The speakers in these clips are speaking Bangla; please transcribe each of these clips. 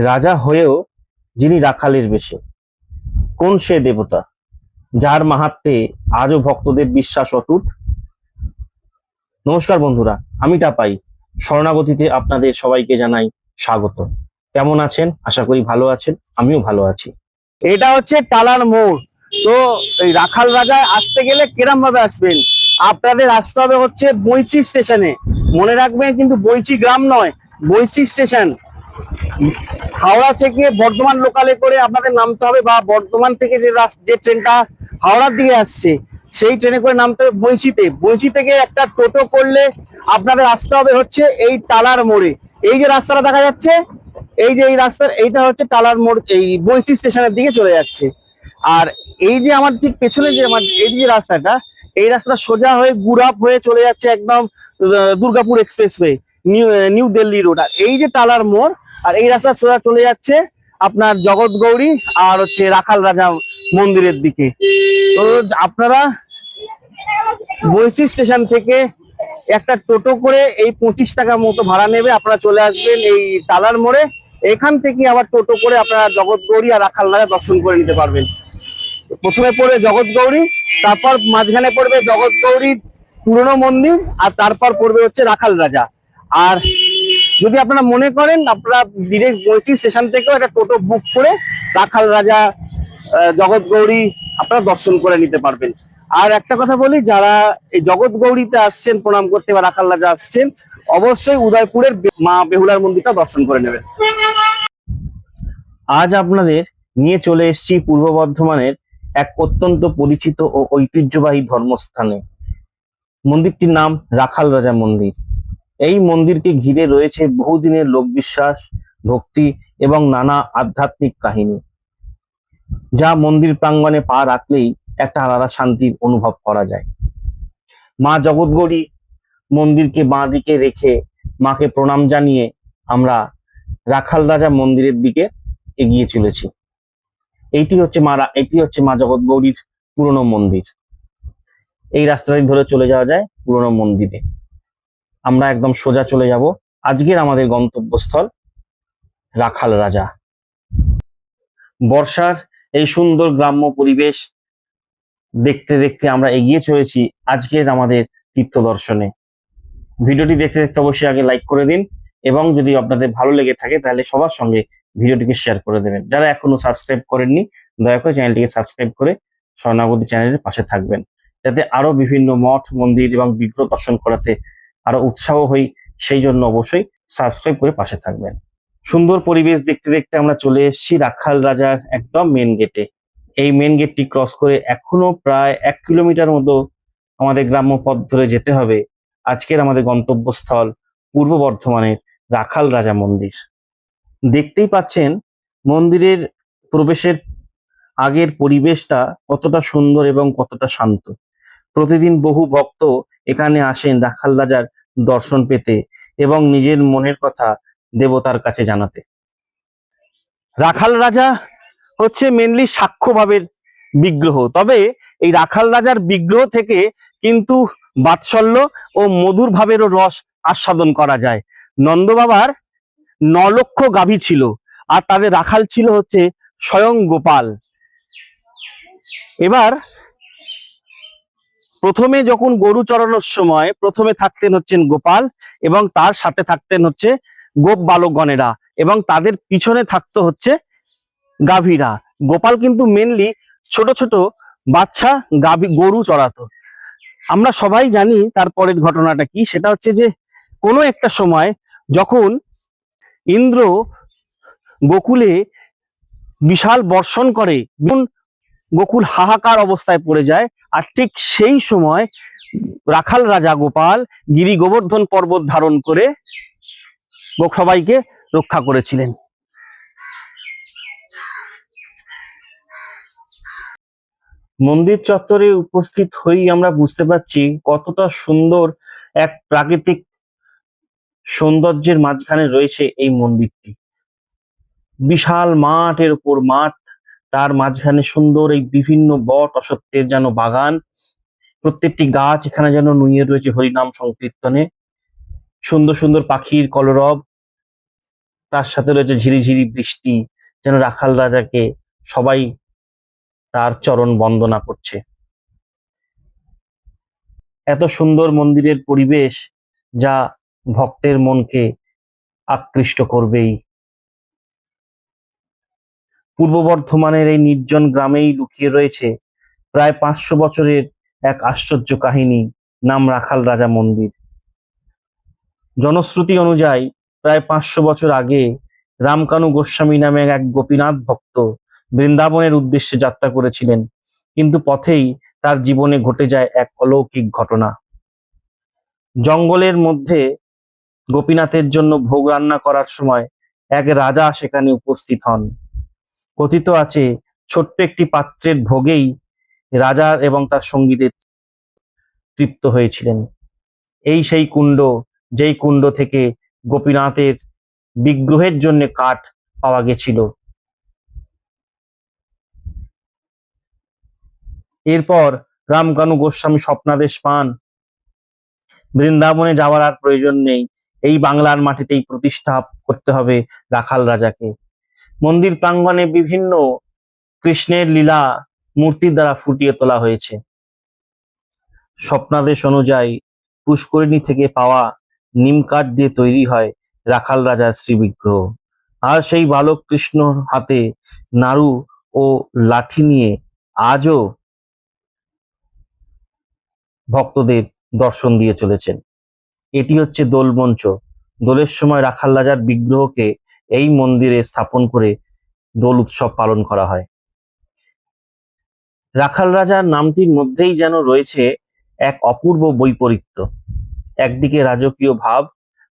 রাজা হয়েও যিনি রাখালের বেশে, কোন সে দেবতা যার মাহাত্ম্যে আজও ভক্তদের বিশ্বাস অটুট? নমস্কার বন্ধুরা, আমি টাপাই শরণাগতিতে আপনাদের সবাইকে জানাই স্বাগত। কেমন আছেন? আশা করি ভালো আছেন, আমিও ভালো আছি। এটা হচ্ছে টালার মোড়। তো এই রাখাল রাজায় আসতে গেলে কিরম ভাবে আসবেন? আপনাদের আসতে হবে হচ্ছে বৈচি স্টেশনে। মনে রাখবেন কিন্তু বৈচি গ্রাম নয়, বৈচি স্টেশন। হাওড়া থেকে বর্ধমান লোকালে করে আপনাদের নামতে হবে, বা বর্ধমান থেকে যে ট্রেনটা হাওড়ার দিকে আসছে সেই ট্রেনে করে নামতে হবে বৈচিতে। বৈচি থেকে একটা টোটো করলে আপনাদের আসতে হবে হচ্ছে এই টালার মোড়ে। এই যে রাস্তাটা দেখা যাচ্ছে, এই যে এই রাস্তার এইটা হচ্ছে টালার মোড়, এই বৈচি স্টেশনের দিকে চলে যাচ্ছে। আর এই যে আমার ঠিক পেছনে যে আমার এই যে রাস্তাটা, এই রাস্তাটা সোজা হয়ে গুড়াপ হয়ে চলে যাচ্ছে একদম Durgapur expressway, new Delhi road. আর এই যে টালার মোড়, আর এই রাস্তা সোজা চলে যাচ্ছে আপনার জগৎ গৌরী আর হচ্ছে রাখাল রাজা মন্দিরের দিকে। তো আপনারা বৈশি স্টেশন থেকে একটা টোটো করে এই 25 টাকা মতো ভাড়া নেবে, আপনারা চলে আসবেন এই টালার মোড়ে। এখান থেকে আবার টোটো করে আপনারা জগৎ গৌরী আর রাখাল রাজা দর্শন করে নিতে পারবেন। প্রথমে পড়বে জগৎ গৌরী, তারপর মাঝখানে পড়বে জগৎ গৌরীর পুরনো মন্দির, আর তারপর পড়বে হচ্ছে রাখাল রাজা। আর যদি আপনারা মনে করেন আপনারা ডিরেক্ট বৈচি স্টেশন থেকেও একটা টোটো বুক করে রাখাল রাজা জগৎ গৌরী আপনারা দর্শন করে নিতে পারবেন। আর একটা কথা বলি, যারা এই জগৎ গৌরীতে আসছেন প্রণাম করতে বা রাখাল রাজা আসছেন, অবশ্যই উদয়পুরের মা বেহুলার মন্দিরটা দর্শন করে নেবেন। আজ আপনাদের নিয়ে চলে এসেছি পূর্ব বর্ধমানের এক অত্যন্ত পরিচিত ও ঐতিহ্যবাহী ধর্মস্থানে। মন্দিরটির নাম রাখাল রাজা মন্দির। এই মন্দিরকে ঘিরে রয়েছে বহুদিনের লোকবিশ্বাস, ভক্তি এবং নানা আধ্যাত্মিক কাহিনী, যা মন্দির প্রাঙ্গণে পা রাখলেই একটা আলাদা শান্তির অনুভব করা যায়। মা জগৎগৌরী মন্দিরকে বাঁ দিকে রেখে মাকে প্রণাম জানিয়ে আমরা রাখাল রাজা মন্দিরের দিকে এগিয়ে চলেছি। এটি হচ্ছে মা জগৎগৌরীর পুরনো মন্দির। এই রাস্তাটি ধরে চলে যাওয়া যায় পুরনো মন্দিরে। আমরা একদম সোজা চলে যাব আজকের আমাদের গন্তব্যস্থল রাখাল রাজা। বর্ষার এই সুন্দর গ্রাম্য পরিবেশ দেখতে দেখতে আমরা এগিয়ে চলেছি আজকের আমাদের তীর্থ দর্শনে। ভিডিওটি দেখতে দেখতে অবশ্যই আগে লাইক করে দিন, এবং যদি আপনাদের ভালো লেগে থাকে তাহলে সবার সঙ্গে ভিডিওটিকে শেয়ার করে দেবেন। যারা এখনো সাবস্ক্রাইব করেননি, দয়া করে চ্যানেলটিকে সাবস্ক্রাইব করে শরণাগতি চ্যানেলের পাশে থাকবেন, যাতে আরো বিভিন্ন মঠ মন্দির এবং বিগ্রহ দর্শন করাতে আরো উৎসাহ হই। সেই জন্য অবশ্যই সাবস্ক্রাইব করে পাশে থাকবেন। সুন্দর পরিবেশ দেখতে দেখতে আমরা চলে এসেছি রাখাল রাজার একদম মেন গেটে। এই মেন গেটটি ক্রস করে এখনো প্রায় 1 কিলোমিটার মতো আমাদের গ্রাম্য পথ ধরে যেতে হবে আজকের আমাদের গন্তব্যস্থল পূর্ব বর্ধমানের রাখাল রাজা মন্দির। দেখতেই পাচ্ছেন মন্দিরের প্রবেশের আগের পরিবেশটা কতটা সুন্দর এবং কতটা শান্ত। প্রতিদিন বহু ভক্ত এখানে আসেন রাখাল রাজার দর্শন পেতে এবং নিজের মনের কথা দেবতার কাছে জানাতে। রাখাল রাজা হচ্ছে মেনলি সাক্ষ্য ভাবের বিগ্রহ, তবে এই রাখাল রাজার বিগ্রহ থেকে কিন্তু বাৎসল্য ও মধুর ভাবেরও রস আস্বাদন করা যায়। নন্দ বাবার 9 লক্ষ গাভী ছিল, আর তাদের রাখাল ছিল হচ্ছে স্বয়ং গোপাল। এবার প্রথমে যখন গরু চড়ানোর সময় প্রথমে থাকতেন হচ্ছেন গোপাল, এবং তার সাথে থাকতেন হচ্ছে গোপ বালকগণেরা, এবং তাদের পিছনে থাকতো হচ্ছে গাভীরা। গোপাল কিন্তু মেনলি ছোট ছোট বাচ্চা গরু চড়াতো। আমরা সবাই জানি তারপরের ঘটনাটা কি, সেটা হচ্ছে যে কোনো একটা সময় যখন ইন্দ্র গোকুলে বিশাল বর্ষণ করে, গোকুল হাহাকার অবস্থায় পড়ে যায়, আর ঠিক সেই সময় রাখাল রাজা গোপাল গিরি গোবর্ধন পর্বত ধারণ করে সবাইকে রক্ষা করেছিলেন। মন্দির চত্বরে উপস্থিত হয়েই আমরা বুঝতে পারছি কতটা সুন্দর এক প্রাকৃতিক সৌন্দর্যের মাঝখানে রয়েছে এই মন্দিরটি। বিশাল মাঠের উপর মাঠ, তার মাঝখানে সুন্দর এই বিভিন্ন বট অশ্বত্থের যেন বাগান। প্রত্যেকটি গাছ এখানে যেন নুয়ে রয়েছে হরিনাম সংকীর্তনে। সুন্দর সুন্দর পাখির কলরব, তার সাথে রয়েছে ঝিরিঝিরি বৃষ্টি, যেন রাখাল রাজাকে সবাই তার চরণ বন্দনা করছে। এত সুন্দর মন্দিরের পরিবেশ, যা ভক্তের মনকে আকৃষ্ট করবেই। পূর্ব বর্ধমানের এই নির্জন গ্রামেই লুকিয়ে রয়েছে প্রায় 500 বছরের এক আশ্চর্য কাহিনী, নাম রাখাল রাজা মন্দির। জনশ্রুতি অনুযায়ী প্রায় 500 বছর আগে রামকানু গোস্বামী নামে এক গোপীনাথ ভক্ত বৃন্দাবনের উদ্দেশ্যে যাত্রা করেছিলেন, কিন্তু পথেই তার জীবনে ঘটে যায় এক অলৌকিক ঘটনা। জঙ্গলের মধ্যে গোপীনাথের জন্য ভোগ রান্না করার সময় এক রাজা সেখানে উপস্থিত হন। কথিত আছে, ছোট্ট একটি পাত্রের ভোগেই রাজার এবং তার সঙ্গীদের তৃপ্ত হয়েছিলেন। এই সেই কুণ্ড, যেই কুণ্ড থেকে গোপীনাথের বিগ্রহের জন্য কাঠ পাওয়া গেছিল। এরপর রামকানু গোস্বামী স্বপ্নাদেশ পান, বৃন্দাবনে যাওয়ার আর প্রয়োজন নেই, এই বাংলার মাটিতেই প্রতিষ্ঠা করতে হবে রাখাল রাজাকে। মন্দির প্রাঙ্গণে বিভিন্ন কৃষ্ণের লীলা মূর্তির দ্বারা ফুটিয়ে তোলা হয়েছে। স্বপ্নাদেশ অনুযায়ী পুষ্করিণী থেকে পাওয়া নিম কাঠ দিয়ে তৈরি হয় রাখাল রাজার শ্রীবিগ্রহ। আর সেই বালক কৃষ্ণর হাতে নাড়ু ও লাঠি নিয়ে আজও ভক্তদের দর্শন দিয়ে চলেছেন। এটি হচ্ছে দোল মঞ্চ। দোলের সময় রাখাল রাজার বিগ্রহকে এই মন্দিরে স্থাপন করে দোল উৎসব পালন করা হয়। রাখাল রাজার নামটির মধ্যেই যেন রয়েছে এক অপূর্ব বৈপরীত্য। একদিকে রাজকীয় ভাব,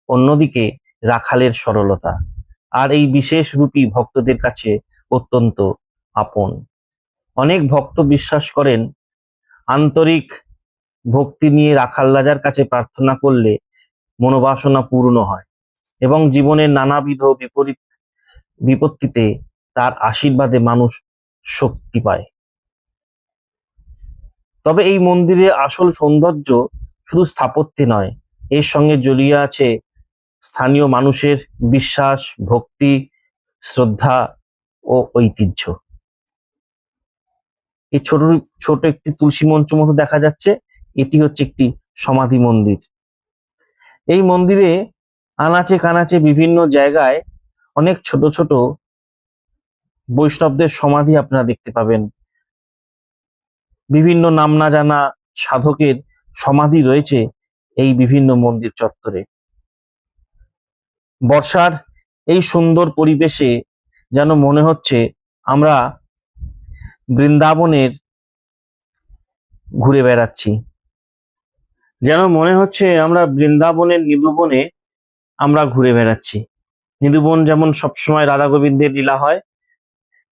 অন্যদিকে রাখালের সরলতা, আর এই বিশেষ রূপী ভক্তদের কাছে অত্যন্ত আপন। অনেক ভক্ত বিশ্বাস করেন, আন্তরিক ভক্তি নিয়ে রাখাল রাজার কাছে প্রার্থনা করলে মনোবাসনা পূর্ণ হয় এবং জীবনের নানাবিধ বিপত্তিতে তার আশীর্বাদে মানুষ শক্তি পায়। তবে এই মন্দিরের আসল সৌন্দর্য শুধু স্থাপত্যে নয়, এর সঙ্গে জড়িয়ে আছে স্থানীয় মানুষের বিশ্বাস, ভক্তি, শ্রদ্ধা ও ঐতিহ্য। এই ছোট ছোট একটি তুলসী মঞ্চ মতো দেখা যাচ্ছে, এটি হচ্ছে একটি সমাধি মন্দির। এই মন্দিরে আনাচে কানাচে বিভিন্ন জায়গায় অনেক ছোট ছোট বৈষ্ণবদের সমাধি আপনারা দেখতে পাবেন। বিভিন্ন নাম না জানা সাধকের সমাধি রয়েছে এই বিভিন্ন মন্দির চত্বরে। বর্ষার এই সুন্দর পরিবেশে যেন মনে হচ্ছে আমরা বৃন্দাবনের ঘুরে বেড়াচ্ছি, যেন মনে হচ্ছে আমরা বৃন্দাবনের নিধুবনে আমরা ঘুরে বেড়াচ্ছি। নিধুবন যেমন সবসময় রাধা গোবিন্দের লীলা হয়,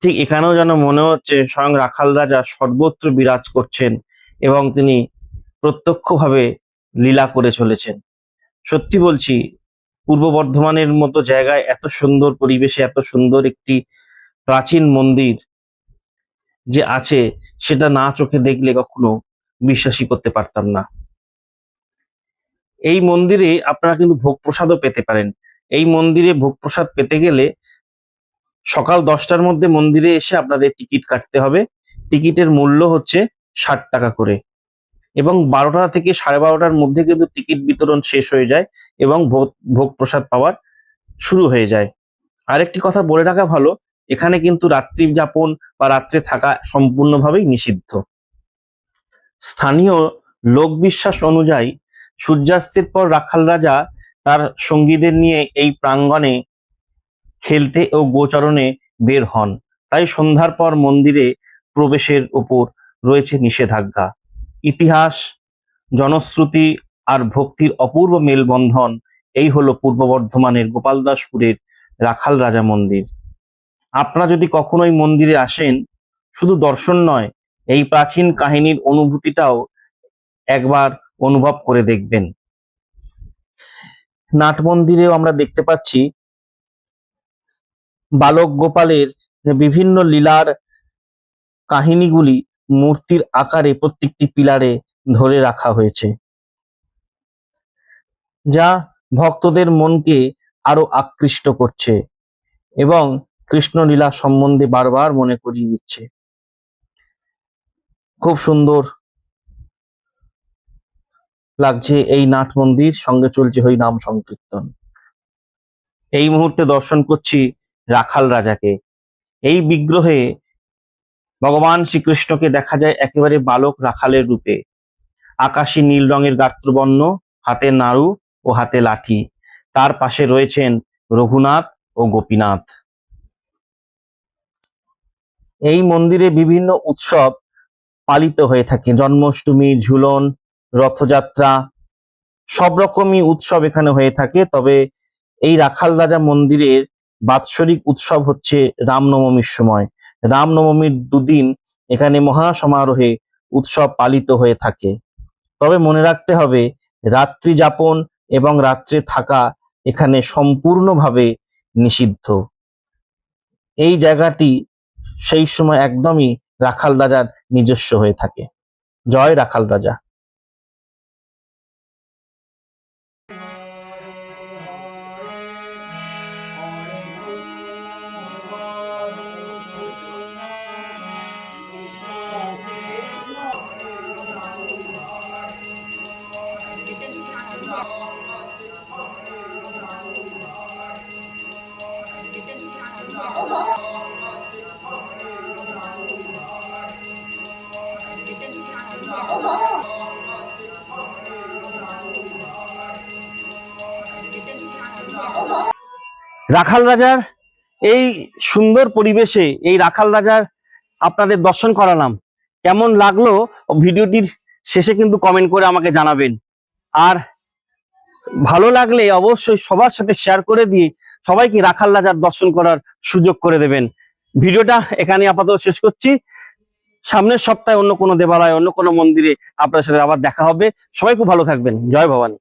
ঠিক এখানেও যেন মনে হচ্ছে স্বয়ং রাখাল রাজা সর্বত্র বিরাজ করছেন এবং তিনি প্রত্যক্ষভাবে লীলা করে চলেছেন। সত্যি বলছি, পূর্ব বর্ধমানের মতো জায়গায় এত সুন্দর পরিবেশে এত সুন্দর একটি প্রাচীন মন্দির যে আছে, সেটা না চোখে দেখলে কখনো বিশ্বাসই করতে পারতাম না। এই মন্দিরে আপনারা কিন্তু ভোগ প্রসাদও পেতে পারেন। এই মন্দিরে ভোগ প্রসাদ পেতে গেলে সকাল 10টার মধ্যে মন্দিরে এসে আপনাদের টিকিট কাটতে হবে। টিকিটের মূল্য হচ্ছে 60 টাকা করে, এবং 12টা থেকে 12:30টার মধ্যে কিন্তু টিকিট বিতরণ শেষ হয়ে যায় এবং ভোগ প্রসাদ পাওয়ার শুরু হয়ে যায়। আরেকটি কথা বলে রাখা ভালো, এখানে কিন্তু রাত্রি যাপন বা রাত্রে থাকা সম্পূর্ণভাবেই নিষিদ্ধ। স্থানীয় লোকবিশ্বাস অনুযায়ী সূর্যাস্তের পর রাখাল রাজা তার সঙ্গীদের নিয়ে এই প্রাঙ্গণে খেলতে ও গোচরণে বের হন, তাই সন্ধ্যার পর মন্দিরে প্রবেশের উপর রয়েছে নিষেধাজ্ঞা। ইতিহাস, জনশ্রুতি আর ভক্তির অপূর্ব মেলবন্ধন, এই হলো পূর্ব বর্ধমানের গোপালদাসপুরের রাখাল রাজা মন্দির। আপনারা যদি কখনো এই মন্দিরে আসেন, শুধু দর্শন নয়, এই প্রাচীন কাহিনীর অনুভূতিটাও একবার অনুভব করে দেখবেন। নাট মন্দিরেও আমরা দেখতে পাচ্ছি বালক গোপালের বিভিন্ন লীলার কাহিনীগুলি মূর্তির আকারে প্রত্যেকটি পিলারে ধরে রাখা হয়েছে, যা ভক্তদের মনকে আরো আকৃষ্ট করছে। এবং কৃষ্ণলীলা সম্বন্ধে বারবার মনে করিয়ে দিচ্ছে। খুব সুন্দর লাগছে এই নাট মন্দির, সঙ্গে চলছে হই নাম সংকীর্তন। এই মুহূর্তে দর্শন করছি রাখাল রাজাকে। এই বিগ্রহে ভগবান শ্রীকৃষ্ণকে দেখা যায় একেবারে বালক রাখালের রূপে, আকাশী নীল রঙের গাত্রবর্ণ, হাতে নাড়ু ও হাতে লাঠি। তার পাশে রয়েছেন রঘুনাথ ও গোপীনাথ। এই মন্দিরে বিভিন্ন উৎসব পালিত হয়ে থাকে, জন্মাষ্টমী, ঝুলন, রথযাত্রা, সব রকমই উৎসব এখানে হয়ে থাকে। তবে এই রাখাল রাজা মন্দিরের বাৎসরিক উৎসব হচ্ছে রামনবমীর সময়। রামনবমীর দুদিন এখানে মহা সমারোহে উৎসব পালিত হয়ে থাকে। তবে মনে রাখতে হবে, রাত্রি যাপন এবং রাত্রে থাকা এখানে সম্পূর্ণভাবে নিষিদ্ধ। এই জায়গাটি সেই সময় একদমই রাখাল রাজার নিজস্ব হয়ে থাকে। জয় রাখাল রাজা। রাখাল রাজার এই সুন্দর পরিবেশে এই রাখাল রাজার আপনাদের দর্শন করালাম। কেমন লাগলো ভিডিওটির শেষে কিন্তু কমেন্ট করে আমাকে জানাবেন। আর ভালো লাগলে অবশ্যই সবার সাথে শেয়ার করে দিয়ে সবাইকে রাখাল রাজার দর্শন করার সুযোগ করে দেবেন। ভিডিওটা এখানে আপাতত শেষ করছি। সামনের সপ্তাহে অন্য কোনো দেবালয়, অন্য কোনো মন্দিরে আপনাদের সাথে আবার দেখা হবে। সবাই খুব ভালো থাকবেন। জয় ভবানী।